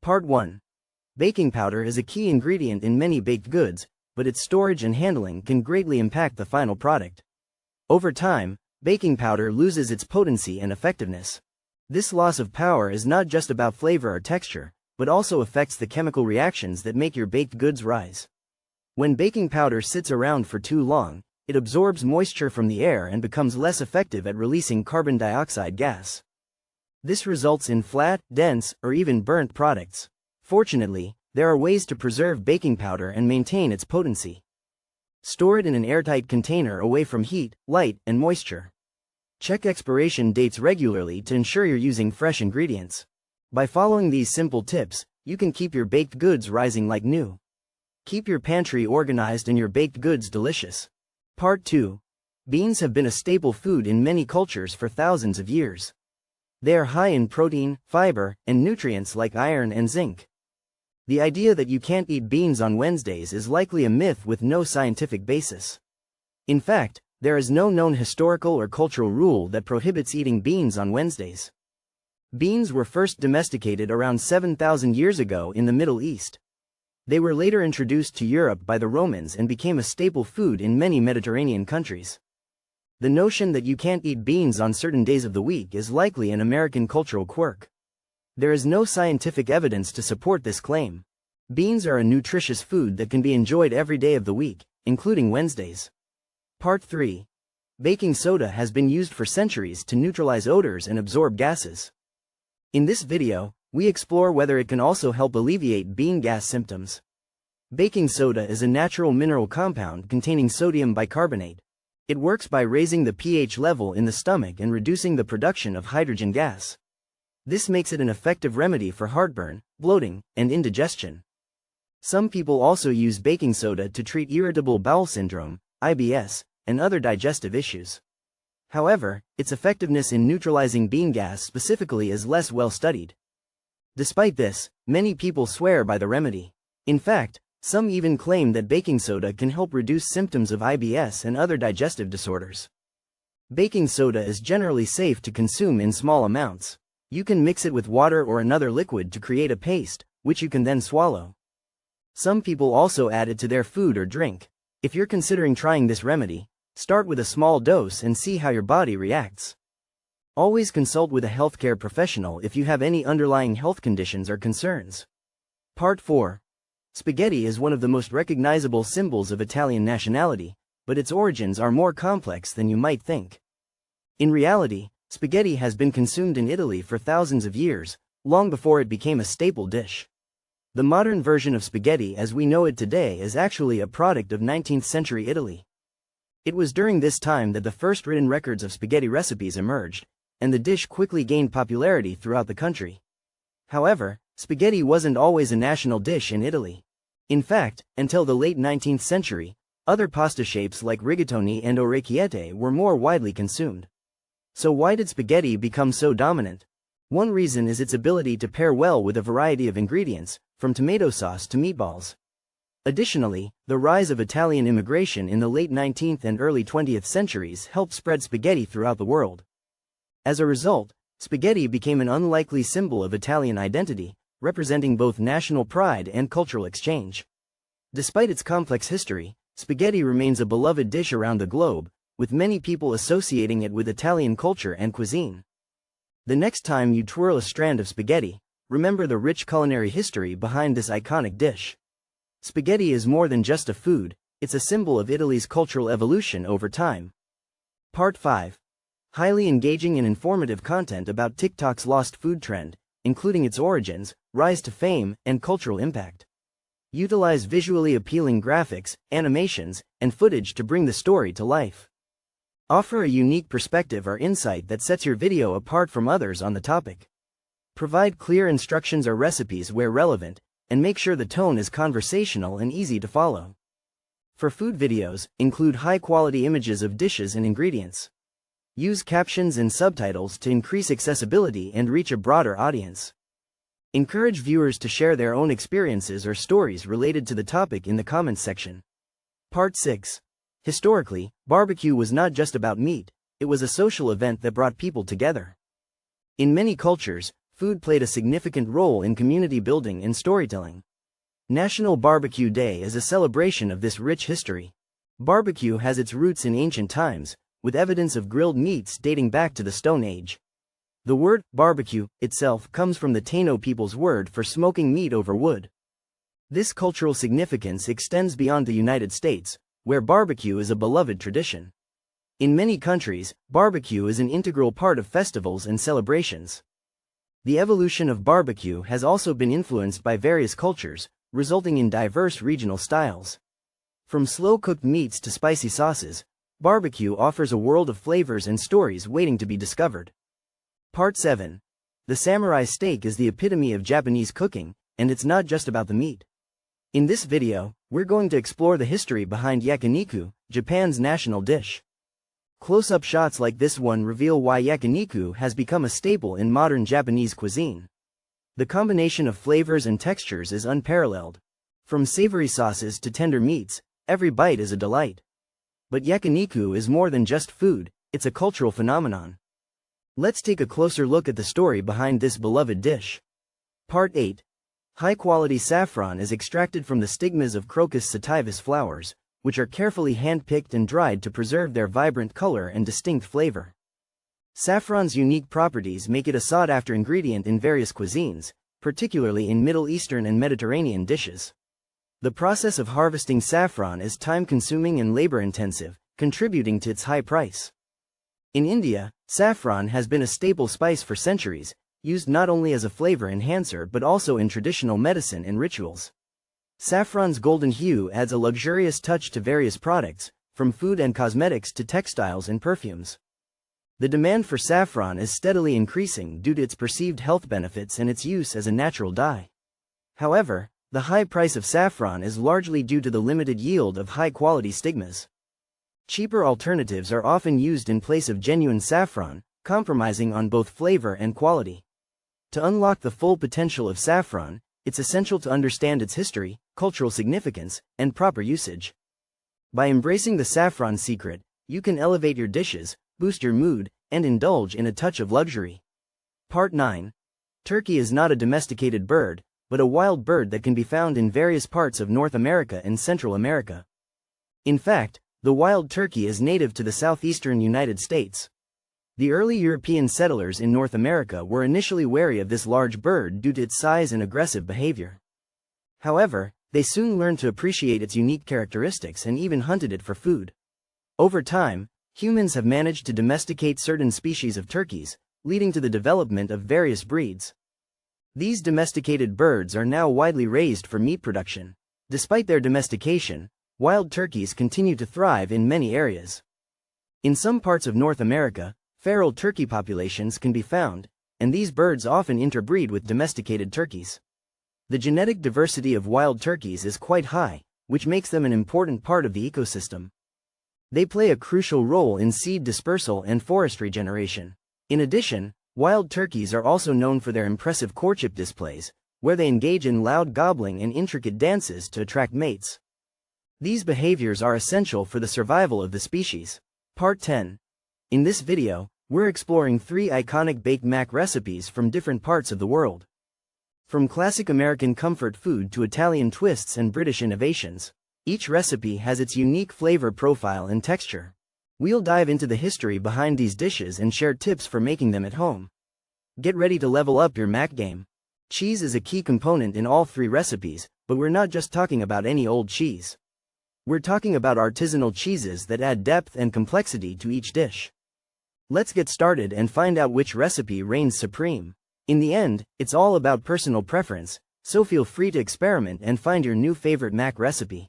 Part 1. Baking powder is a key ingredient in many baked goods, but its storage and handling can greatly impact the final product. Over time, baking powder loses its potency and effectiveness. This loss of power is not just about flavor or texture, but also affects the chemical reactions that make your baked goods rise. When baking powder sits around for too long, it absorbs moisture from the air and becomes less effective at releasing carbon dioxide gas. This results in flat, dense, or even burnt products. Fortunately, there are ways to preserve baking powder and maintain its potency. Store it in an airtight container away from heat, light, and moisture. Check expiration dates regularly to ensure you're using fresh ingredients. By following these simple tips, you can keep your baked goods rising like new. Keep your pantry organized and your baked goods delicious. Part 2. Beans have been a staple food in many cultures for thousands of years. They are high in protein, fiber, and nutrients like iron and zinc. The idea that you can't eat beans on Wednesdays is likely a myth with no scientific basis. In fact, there is no known historical or cultural rule that prohibits eating beans on Wednesdays. Beans were first domesticated around 7,000 years ago in the Middle East. They were later introduced to Europe by the Romans and became a staple food in many Mediterranean countries. The notion that you can't eat beans on certain days of the week is likely an American cultural quirk. There is no scientific evidence to support this claim. Beans are a nutritious food that can be enjoyed every day of the week, including Wednesdays. Part 3. Baking soda has been used for centuries to neutralize odors and absorb gases. In this video, we explore whether it can also help alleviate bean gas symptoms. Baking soda is a natural mineral compound containing sodium bicarbonate. It works by raising the pH level in the stomach and reducing the production of hydrogen gas. This makes it an effective remedy for heartburn, bloating, and indigestion. Some people also use baking soda to treat irritable bowel syndrome, IBS, and other digestive issues. However, its effectiveness in neutralizing bean gas specifically is less well studied. Despite this, many people swear by the remedy. In fact, some even claim that baking soda can help reduce symptoms of IBS and other digestive disorders. Baking soda is generally safe to consume in small amounts. You can mix it with water or another liquid to create a paste, which you can then swallow. Some people also add it to their food or drink. If you're considering trying this remedy, start with a small dose and see how your body reacts. Always consult with a healthcare professional if you have any underlying health conditions or concerns. Part 4. Spaghetti is one of the most recognizable symbols of Italian nationality, but its origins are more complex than you might think. In reality, spaghetti has been consumed in Italy for thousands of years, long before it became a staple dish. The modern version of spaghetti as we know it today is actually a product of 19th century Italy. It was during this time that the first written records of spaghetti recipes emerged, and the dish quickly gained popularity throughout the country. However, spaghetti wasn't always a national dish in Italy. In fact, until the late 19th century, other pasta shapes like rigatoni and orecchiette were more widely consumed. So why did spaghetti become so dominant? One reason is its ability to pair well with a variety of ingredients, from tomato sauce to meatballs. Additionally, the rise of Italian immigration in the late 19th and early 20th centuries helped spread spaghetti throughout the world. As a result, spaghetti became an unlikely symbol of Italian identity, representing both national pride and cultural exchange. Despite its complex history, spaghetti remains a beloved dish around the globe, with many people associating it with Italian culture and cuisine. The next time you twirl a strand of spaghetti, remember the rich culinary history behind this iconic dish. Spaghetti is more than just a food, it's a symbol of Italy's cultural evolution over time. Part 5. Highly engaging and informative content about TikTok's lost food trend, including its origins, rise to fame, and cultural impact. Utilize visually appealing graphics, animations, and footage to bring the story to life. Offer a unique perspective or insight that sets your video apart from others on the topic. Provide clear instructions or recipes where relevant, and make sure the tone is conversational and easy to follow. For food videos, include high-quality images of dishes and ingredients. Use captions and subtitles to increase accessibility and reach a broader audience. Encourage viewers to share their own experiences or stories related to the topic in the comments section. Part 6. Historically, barbecue was not just about meat, it was a social event that brought people together. In many cultures, food played a significant role in community building and storytelling. National Barbecue Day is a celebration of this rich history. Barbecue has its roots in ancient times, with evidence of grilled meats dating back to the Stone Age. The word barbecue itself comes from the Taino people's word for smoking meat over wood. This cultural significance extends beyond the United States, where barbecue is a beloved tradition. In many countries, barbecue is an integral part of festivals and celebrations. The evolution of barbecue has also been influenced by various cultures, resulting in diverse regional styles. From slow-cooked meats to spicy sauces, barbecue offers a world of flavors and stories waiting to be discovered. Part 7. The samurai steak is the epitome of Japanese cooking, and it's not just about the meat. In this video, we're going to explore the history behind yakiniku, Japan's national dish. Close-up shots like this one reveal why yakiniku has become a staple in modern Japanese cuisine. The combination of flavors and textures is unparalleled. From savory sauces to tender meats, every bite is a delight. But yakiniku is more than just food, it's a cultural phenomenon. Let's take a closer look at the story behind this beloved dish. Part 8. High-quality saffron is extracted from the stigmas of Crocus sativus flowers, which are carefully hand-picked and dried to preserve their vibrant color and distinct flavor. Saffron's unique properties make it a sought-after ingredient in various cuisines, particularly in Middle Eastern and Mediterranean dishes. The process of harvesting saffron is time-consuming and labor-intensive, contributing to its high price. In India, saffron has been a staple spice for centuries, used not only as a flavor enhancer but also in traditional medicine and rituals. Saffron's golden hue adds a luxurious touch to various products, from food and cosmetics to textiles and perfumes. The demand for saffron is steadily increasing due to its perceived health benefits and its use as a natural dye. However, the high price of saffron is largely due to the limited yield of high-quality stigmas. Cheaper alternatives are often used in place of genuine saffron, compromising on both flavor and quality. To unlock the full potential of saffron, it's essential to understand its history, cultural significance, and proper usage. By embracing the saffron secret, you can elevate your dishes, boost your mood, and indulge in a touch of luxury. Part 9. Turkey is not a domesticated bird, but a wild bird that can be found in various parts of North America and Central America. In fact, the wild turkey is native to the southeastern United States. The early European settlers in North America were initially wary of this large bird due to its size and aggressive behavior. However, they soon learned to appreciate its unique characteristics and even hunted it for food. Over time, humans have managed to domesticate certain species of turkeys, leading to the development of various breeds. These domesticated birds are now widely raised for meat production. Despite their domestication, wild turkeys continue to thrive in many areas. In some parts of North America, feral turkey populations can be found, and these birds often interbreed with domesticated turkeys. The genetic diversity of wild turkeys is quite high, which makes them an important part of the ecosystem. They play a crucial role in seed dispersal and forest regeneration. In addition, wild turkeys are also known for their impressive courtship displays, where they engage in loud gobbling and intricate dances to attract mates. These behaviors are essential for the survival of the species. Part 10. In this video, we're exploring 3 iconic baked mac recipes from different parts of the world. From classic American comfort food to Italian twists and British innovations, each recipe has its unique flavor profile and texture. We'll dive into the history behind these dishes and share tips for making them at home. Get ready to level up your mac game. Cheese is a key component in all 3 recipes, but we're not just talking about any old cheese. We're talking about artisanal cheeses that add depth and complexity to each dish. Let's get started and find out which recipe reigns supreme. In the end, it's all about personal preference, so feel free to experiment and find your new favorite mac recipe.